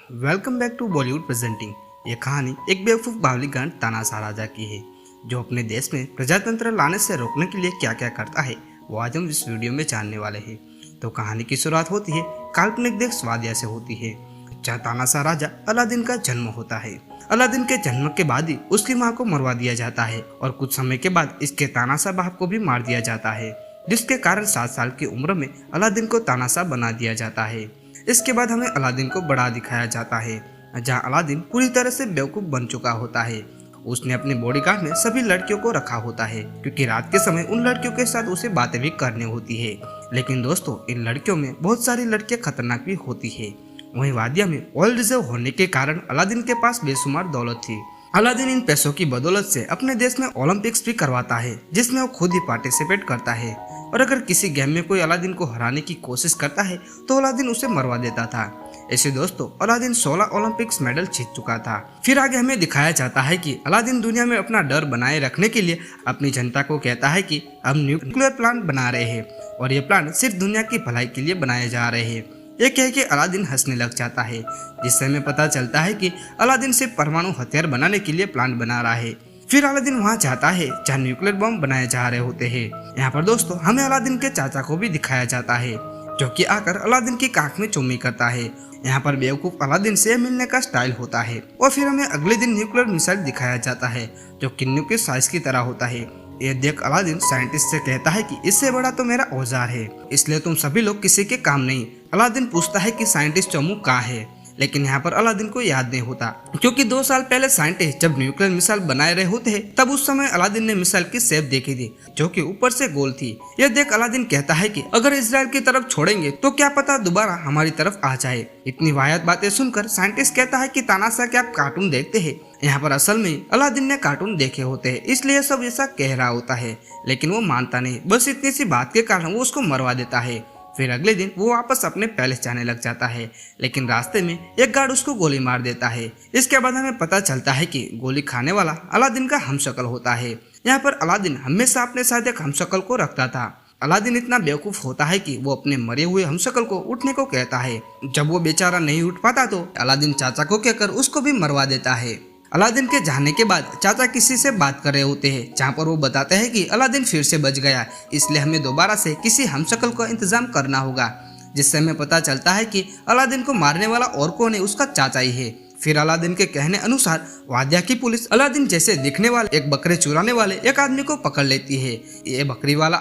Welcome back to Bollywood presenting. ये कहानी एक बेवकूफ़ बावलीगंड तानाशाह राजा की है जो अपने देश में प्रजातंत्र लाने से रोकने के लिए क्या क्या करता है वो आज हम इस वीडियो में जानने वाले हैं। तो कहानी की शुरुआत होती है काल्पनिक देश स्वादिया से होती है, जहाँ तानाशाह राजा अलादीन का जन्म होता है। अलादीन के जन्म के बाद ही उसकी माँ को मरवा दिया जाता है और कुछ समय के बाद इसके तानाशाह बाप को भी मार दिया जाता है, जिसके कारण 7 साल की उम्र में अलादीन को तानाशाह बना दिया जाता है। इसके बाद हमें अलादीन को बड़ा दिखाया जाता है, जहां अलादीन पूरी तरह से बेवकूफ बन चुका होता है। उसने अपने बॉडीगार्ड में सभी लड़कियों को रखा होता है क्योंकि रात के समय उन लड़कियों के साथ उसे बातें भी करनी होती है। लेकिन दोस्तों, इन लड़कियों में बहुत सारी लड़कियां खतरनाक भी होती है। वहीं वादिया में ऑयल रिजर्व होने के कारण अलादीन के पास बेशुमार दौलत थी। अलादीन इन पैसों की बदौलत से अपने देश में ओलंपिक्स भी करवाता है, जिसमें वो खुद ही पार्टिसिपेट करता है। और अगर किसी गेम में कोई अलादीन को हराने की कोशिश करता है तो अलादीन उसे मरवा देता था। ऐसे दोस्तों, अलादीन 16 ओलंपिक्स मेडल जीत चुका था। फिर आगे हमें दिखाया जाता है कि अलादीन दुनिया में अपना डर बनाए रखने के लिए अपनी जनता को कहता है कि हम न्यूक्लियर प्लांट बना रहे हैं और ये प्लांट सिर्फ दुनिया की भलाई के लिए बनाए जा रहे हैं। ये कह के अलादीन हंसने लग जाता है, जिससे हमें पता चलता है कि अलादीन सिर्फ परमाणु हथियार बनाने के लिए प्लांट बना रहा है। फिर अलादीन वहां जाता है जहां न्यूक्लियर बम बनाए जा रहे होते हैं। यहाँ पर दोस्तों हमें अलादीन के चाचा को भी दिखाया जाता है, जो कि आकर अलादीन की काख में चुम्मी करता है। यहाँ पर बेवकूफ अलादीन से मिलने का स्टाइल होता है। और फिर हमें अगले दिन न्यूक्लियर मिसाइल दिखाया जाता है जो किन्नू के साइज की तरह होता है। ये देख अलादीन साइंटिस्ट से कहता है कि इससे बड़ा तो मेरा औजार है, इसलिए तुम सभी लोग किसी के काम नहीं। अलादीन पूछता है कि साइंटिस्ट चमू कहाँ है, लेकिन यहाँ पर अलादीन को याद नहीं होता क्योंकि 2 साल पहले साइंटिस्ट जब न्यूक्लियर मिसाइल बनाए रहे होते हैं तब उस समय अलादीन ने मिसाइल की शेप देखी थी जो कि ऊपर से गोल थी। यह देख अलादीन कहता है कि अगर इजराइल की तरफ छोड़ेंगे तो क्या पता दोबारा हमारी तरफ आ जाए। इतनी वाहियात बातें सुनकर साइंटिस्ट कहता है कि तानाशाह क्या आप कार्टून देखते हैं। यहाँ पर असल में अलादीन ने कार्टून देखे होते हैं, इसलिए सब ऐसा कह रहा होता है, लेकिन वो मानता नहीं। बस इतनी सी बात के कारण वो उसको मरवा देता है। फिर अगले दिन वो वापस अपने पैलेस जाने लग जाता है, लेकिन रास्ते में एक गार्ड उसको गोली मार देता है। इसके बाद हमें पता चलता है कि गोली खाने वाला अलादीन का हमशक्ल होता है। यहाँ पर अलादीन हमेशा अपने साथ एक हमशक्ल को रखता था। अलादीन इतना बेवकूफ होता है कि वो अपने मरे हुए हमशक्ल को उठने को कहता है। जब वो बेचारा नहीं उठ पाता तो अलादीन चाचा को कहकर उसको भी मरवा देता है। अलादीन के जाने के बाद चाचा किसी से बात कर रहे होते हैं, जहाँ पर वो बताते हैं कि अलादीन फिर से बच गया, इसलिए हमें दोबारा से किसी हमशक्ल का इंतजाम करना होगा। जिससे हमें पता चलता है कि अलादीन को मारने वाला और कौन है, उसका चाचा ही है। फिर अलादीन के कहने अनुसार वादिया की पुलिस अलादीन जैसे दिखने वाले एक बकरे चुराने वाले एक आदमी को पकड़ लेती है। ये बकरी वाला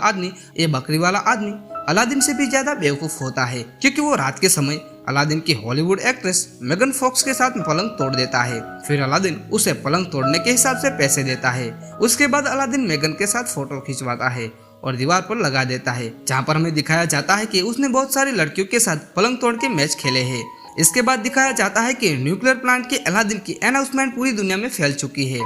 आदमी अलादीन से भी ज्यादा बेवकूफ होता है क्योंकि वो रात के समय अलादीन की हॉलीवुड एक्ट्रेस मेगन फॉक्स के साथ पलंग तोड़ देता है। फिर अलादीन उसे पलंग तोड़ने के हिसाब से पैसे देता है। उसके बाद अलादीन मेगन के साथ फोटो खिंचवाता है और दीवार पर लगा देता है, जहाँ पर हमें दिखाया जाता है कि उसने बहुत सारी लड़कियों के साथ पलंग तोड़ के मैच खेले हैं। इसके बाद दिखाया जाता है कि न्यूक्लियर प्लांट के अलादीन की अनाउंसमेंट पूरी दुनिया में फैल चुकी है,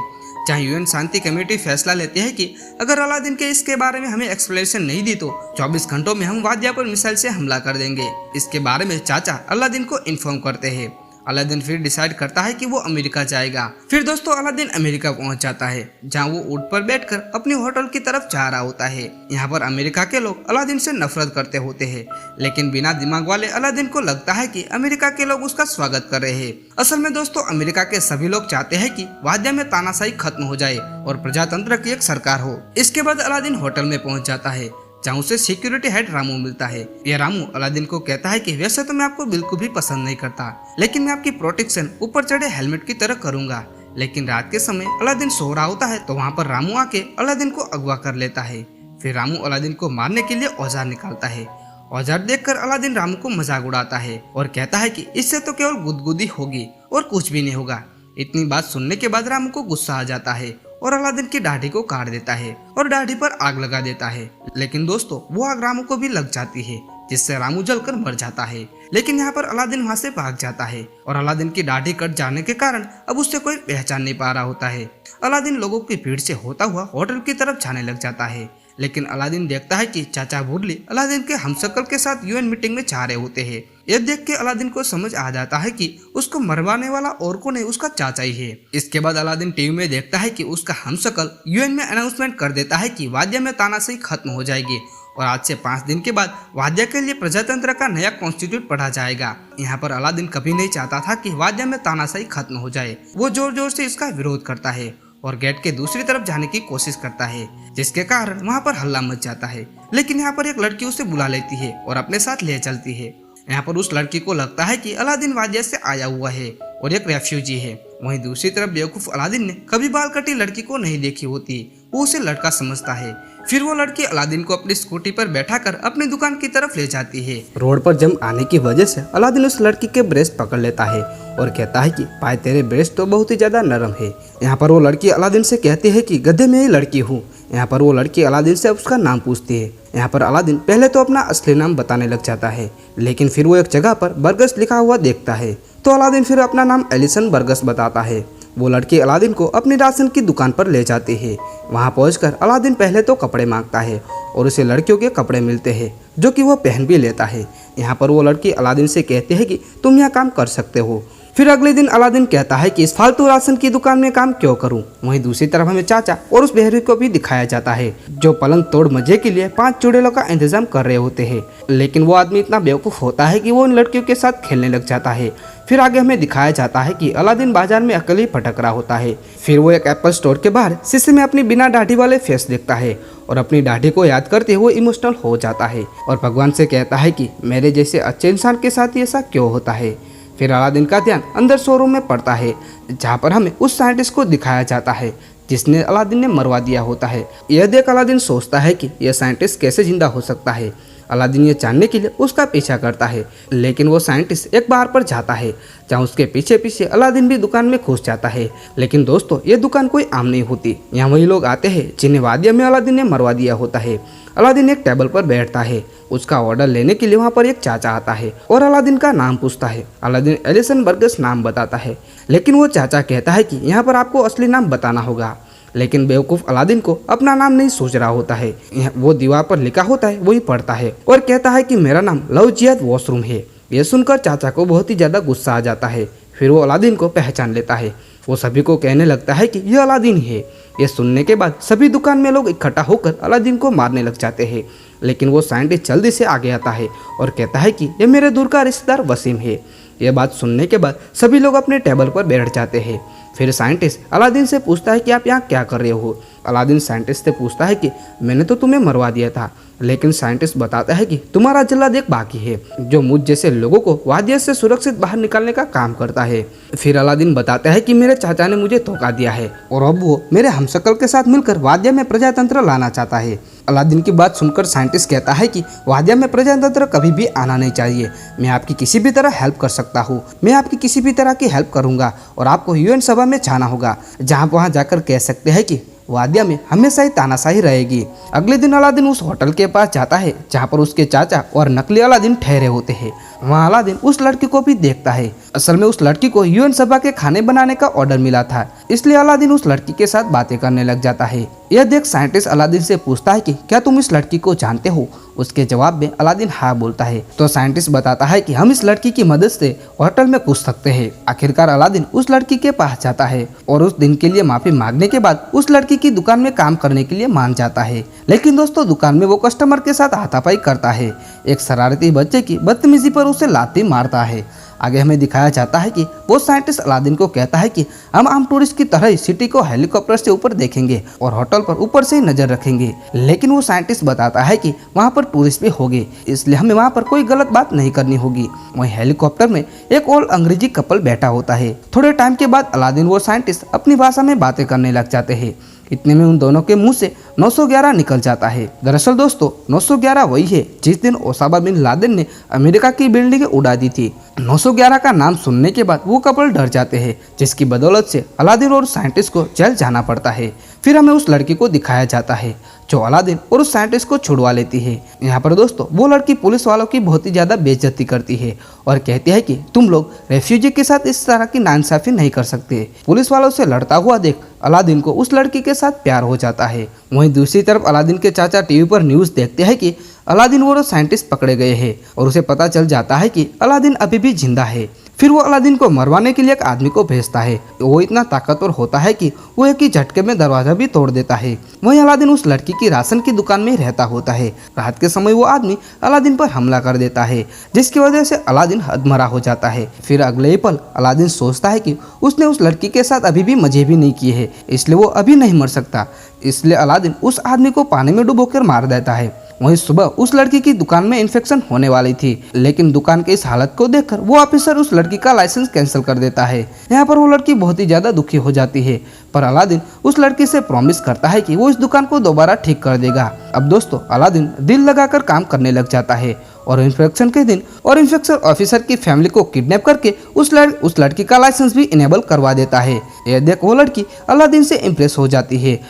जहाँ यूएन शांति कमेटी फैसला लेती है कि अगर अलादीन के इसके बारे में हमें एक्सप्लेनेशन नहीं दी तो 24 घंटों में हम वादिया पर मिसाइल से हमला कर देंगे। इसके बारे में चाचा अलादीन को इन्फॉर्म करते हैं। अलादीन फिर डिसाइड करता है कि वो अमेरिका जाएगा। फिर दोस्तों अलादीन अमेरिका पहुंच जाता है, जहां वो ऊंट पर बैठकर अपनी होटल की तरफ जा रहा होता है। यहाँ पर अमेरिका के लोग अलादीन से नफरत करते होते हैं, लेकिन बिना दिमाग वाले अलादीन को लगता है कि अमेरिका के लोग उसका स्वागत कर रहे हैं। असल में दोस्तों अमेरिका के सभी लोग चाहते हैं कि वादिया में तानाशाही खत्म हो जाए और प्रजातंत्र की एक सरकार हो। इसके बाद अलादीन होटल में पहुंच जाता है, जहाँ उसे सिक्योरिटी हेड रामू मिलता है। यह रामू अलादीन को कहता है कि वैसे तो मैं आपको बिल्कुल भी पसंद नहीं करता, लेकिन मैं आपकी प्रोटेक्शन ऊपर चढ़े हेलमेट की तरह करूंगा। लेकिन रात के समय अलादीन सो रहा होता है तो वहाँ पर रामू आके अलादीन को अगवा कर लेता है। फिर रामू अलादीन को मारने के लिए औजार निकालता है। औजार देखकर अलादीन रामू को मजाक उड़ाता है और कहता है कि इससे तो केवल गुदगुदी होगी और कुछ भी नहीं होगा। इतनी बात सुनने के बाद रामू को गुस्सा आ जाता है और अलादीन की दाढ़ी को काट देता है और दाढ़ी पर आग लगा देता है। लेकिन दोस्तों वो आग रामू को भी लग जाती है, जिससे रामू जलकर मर जाता है। लेकिन यहाँ पर अलादीन वहाँ से भाग जाता है और अलादीन की दाढ़ी कट जाने के कारण अब उससे कोई पहचान नहीं पा रहा होता है। अलादीन लोगों की भीड़ से होता हुआ होटल की तरफ जाने लग जाता है, लेकिन अलादीन देखता है कि चाचा बुर्ली अलादीन के हमशक्ल के साथ यूएन मीटिंग में जा रहे होते हैं। यह देख के अलादीन को समझ आ जाता है कि उसको मरवाने वाला और को नहीं, उसका चाचा ही है। इसके बाद अलादीन टीवी में देखता है कि उसका हमशक्ल यूएन में अनाउंसमेंट कर देता है कि वादिया में तानाशाही खत्म हो जाएगी और आज से 5 दिन के बाद वाद्या के लिए प्रजातंत्र का नया कॉन्स्टिट्यूट पढ़ा जाएगा। यहाँ पर अलादीन कभी नहीं चाहता था कि वाद्या में तानाशाही खत्म हो जाए। वो जोर जोर से इसका विरोध करता है और गेट के दूसरी तरफ जाने की कोशिश करता है, जिसके कारण वहाँ पर हल्ला मच जाता है। लेकिन यहाँ पर एक लड़की उसे बुला लेती है और अपने साथ ले चलती है। यहाँ पर उस लड़की को लगता है कि अलादीन वाद्या से आया हुआ है और एक रेफ्यूजी है। वहीं दूसरी तरफ बेवकूफ अलादीन ने कभी बाल कटी लड़की को नहीं देखी होती, वो उसे लड़का समझता है। फिर वो लड़की अलादीन को अपनी स्कूटी पर बैठाकर अपनी दुकान की तरफ ले जाती है। रोड पर जम आने की वजह से अलादीन उस लड़की के ब्रेस्ट पकड़ लेता है और कहता है कि भाई तेरे ब्रेस्ट तो बहुत ही ज्यादा नरम है। यहाँ पर वो लड़की अलादीन से कहती है कि गधे में ही लड़की हूँ। यहाँ पर वो लड़की अलादीन से उसका नाम पूछती है। यहाँ पर अलादीन पहले तो अपना असली नाम बताने लग जाता है, लेकिन फिर वो एक जगह पर बर्गस लिखा हुआ देखता है तो अलादीन फिर अपना नाम एलिसन बर्गस बताता है। वो लड़की अलादीन को अपनी राशन की दुकान पर ले जाती है। वहाँ पहुंचकर अलादीन पहले तो कपड़े मांगता है और उसे लड़कियों के कपड़े मिलते हैं जो कि वो पहन भी लेता है। यहाँ पर वो लड़की अलादीन से कहती है कि तुम यहाँ काम कर सकते हो। फिर अगले दिन अलादीन कहता है कि इस फालतू राशन की दुकान में काम क्यों करूं। वहीं दूसरी तरफ हमें चाचा और उस बहरी को भी दिखाया जाता है जो पलंग तोड़ मजे के लिए 5 चुड़ैलों का इंतजाम कर रहे होते हैं। लेकिन वो आदमी इतना बेवकूफ होता है कि वो उन लड़कियों के साथ खेलने लग जाता है। फिर आगे हमें दिखाया जाता है कि अलादीन बाजार में अकेले ही भटक रहा होता है। फिर वो एक एप्पल स्टोर के बाहर शीशे में अपनी बिना दाढ़ी वाले फेस देखता है और अपनी दाढ़ी को याद करते हुए इमोशनल हो जाता है और भगवान से कहता है कि मेरे जैसे अच्छे इंसान के साथ ऐसा क्यों होता है। फिर अलादीन का ध्यान अंदर शोरूम में पड़ता है जहाँ पर हमें उस साइंटिस्ट को दिखाया जाता है जिसने अलादीन ने मरवा दिया होता है। यह देख अलादीन सोचता है कि यह साइंटिस्ट कैसे जिंदा हो सकता है। अलादीन ये जानने के लिए उसका पीछा करता है, लेकिन वो साइंटिस्ट एक बार पर जाता है जहाँ उसके पीछे पीछे अलादीन भी दुकान में घुस जाता है। लेकिन दोस्तों ये दुकान कोई आम नहीं होती। यहाँ वही लोग आते हैं जिन्हें वादिया में अलादीन ने मरवा दिया होता है। अलादीन एक टेबल पर बैठता है। उसका ऑर्डर लेने के लिए वहाँ पर एक चाचा आता है और अलादीन का नाम पूछता है। अलादीन एलिसन बर्गस नाम बताता है, लेकिन वो चाचा कहता है कि यहाँ पर आपको असली नाम बताना होगा। लेकिन बेवकूफ़ अलादीन को अपना नाम नहीं सोच रहा होता है। वो दीवार पर लिखा होता है वही पढ़ता है और कहता है कि मेरा नाम लवजियात वॉशरूम है। यह सुनकर चाचा को बहुत ही ज़्यादा गुस्सा आ जाता है। फिर वो अलादीन को पहचान लेता है। वो सभी को कहने लगता है कि यह अलादीन है। यह सुनने के बाद सभी दुकान में लोग इकट्ठा होकर अलादीन को मारने लग जाते हैं। लेकिन वो साइंटिस्ट जल्दी से आगे आता है और कहता है कि यह मेरे दूर का रिश्तेदार वसीम है। यह बात सुनने के बाद सभी लोग अपने टेबल पर बैठ जाते हैं। फिर साइंटिस्ट अलादीन से पूछता है कि आप यहाँ क्या कर रहे हो। अलादीन साइंटिस्ट से पूछता है कि मैंने तो तुम्हें मरवा दिया था, लेकिन साइंटिस्ट बताता है कि तुम्हारा जल्लाद एक बाकी है जो मुझ जैसे लोगों को वादिया से सुरक्षित बाहर निकालने का काम करता है। फिर अलादीन बताता है कि मेरे चाचा ने मुझे धोखा दिया है और अब वो मेरे हमशक्ल के साथ मिलकर वादिया में प्रजातंत्र लाना चाहता है। अलादीन की बात सुनकर साइंटिस्ट कहता है कि वादिया में प्रजातंत्र कभी भी आना नहीं चाहिए। मैं आपकी किसी भी तरह हेल्प कर सकता हूँ। मैं आपकी किसी भी तरह की हेल्प करूँगा और आपको यूएन सभा में जाना होगा, जहाँ वहाँ जाकर कह सकते हैं कि वादिया में हमेशा ही तानाशाही रहेगी। अगले दिन अलादीन उस होटल के पास जाता है जहाँ पर उसके चाचा और नकली अलादीन ठहरे होते हैं। वहाँ अलादीन उस लड़की को भी देखता है। असल में उस लड़की को यूएन सभा के खाने बनाने का ऑर्डर मिला था, इसलिए अलादीन उस लड़की के साथ बातें करने लग जाता है। यह देख साइंटिस्ट अलादीन से पूछता है कि क्या तुम इस लड़की को जानते हो। उसके जवाब में अलादीन हाँ बोलता है। तो साइंटिस्ट बताता है कि हम इस लड़की की मदद से होटल में घुस सकते हैं। आखिरकार अलादीन उस लड़की के पास जाता है और उस दिन के लिए माफी मांगने के बाद उस लड़की की दुकान में काम करने के लिए मान जाता है। लेकिन दोस्तों दुकान में वो कस्टमर के साथ हाथापाई करता है। एक शरारती बच्चे की बदतमीजी पर उसे लाती मारता है। आगे हमें दिखाया जाता है कि वो साइंटिस्ट अलादीन को कहता है कि हम आम टूरिस्ट की तरह ही सिटी को हेलीकॉप्टर से ऊपर देखेंगे और होटल पर ऊपर से ही नजर रखेंगे। लेकिन वो साइंटिस्ट बताता है कि वहाँ पर टूरिस्ट भी होंगे, इसलिए हमें वहाँ पर कोई गलत बात नहीं करनी होगी। वहीं हेलीकॉप्टर में एक और अंग्रेजी कपल बैठा होता है। थोड़े टाइम के बाद अलादीन वो साइंटिस्ट अपनी भाषा में बातें करने लग जाते हैं। इतने में उन दोनों के मुंह से 911 निकल जाता है। दरअसल दोस्तों 911 वही है जिस दिन ओसामा बिन लादेन ने अमेरिका की बिल्डिंग उड़ा दी थी। 911 का नाम सुनने के बाद वो कपल डर जाते हैं, जिसकी बदौलत से अलादीन और साइंटिस्ट को जेल जाना पड़ता है। फिर हमें उस लड़की को दिखाया जाता है जो अलादीन और उस साइंटिस्ट को छुड़वा लेती है। यहाँ पर दोस्तों वो लड़की पुलिस वालों की बहुत ही ज़्यादा बेइज्जती करती है और कहती है कि तुम लोग रेफ्यूजी के साथ इस तरह की नाइंसाफी नहीं कर सकते। पुलिस वालों से लड़ता हुआ देख अलादीन को उस लड़की के साथ प्यार हो जाता है। वहीं दूसरी तरफ अलादीन के चाचा टीवी पर न्यूज़ देखते हैं कि अलादीन वो साइंटिस्ट पकड़े गए हैं और उसे पता चल जाता है कि अलादीन अभी भी जिंदा है। फिर वो अलादीन को मरवाने के लिए एक आदमी को भेजता है। वो इतना ताकतवर होता है कि वो एक ही झटके में दरवाजा भी तोड़ देता है। वहीं अलादीन उस लड़की की राशन की दुकान में रहता होता है। रात के समय वो आदमी अलादीन पर हमला कर देता है, जिसकी वजह से अलादीन हदमरा हो जाता है। फिर अगले ही पल अलादीन सोचता है कि उसने उस लड़की के साथ अभी भी मजे भी नहीं किए हैं, इसलिए वो अभी नहीं मर सकता। इसलिए अलादीन उस आदमी को पानी में डुबोकर मार देता है। वहीं सुबह उस लड़की की दुकान में इन्फेक्शन होने वाली थी, लेकिन दुकान की इस हालत को देखकर वो ऑफिसर उस लड़की का लाइसेंस कैंसिल कर देता है। यहाँ पर वो लड़की बहुत ही ज्यादा दुखी हो जाती है, पर अलादीन उस लड़की से प्रॉमिस करता है कि वो इस दुकान को दोबारा ठीक कर देगा। अब दोस्तों अलादीन दिल लगाकर काम करने लग जाता है और इन्फेक्शन के दिन और इन्फेक्शन ऑफिसर की फैमिली को किडनैप करके उस लड़की का लाइसेंस भी इनेबल करवा देता है। यह देख वो लड़की अलादीन से इम्प्रेस हो जाती है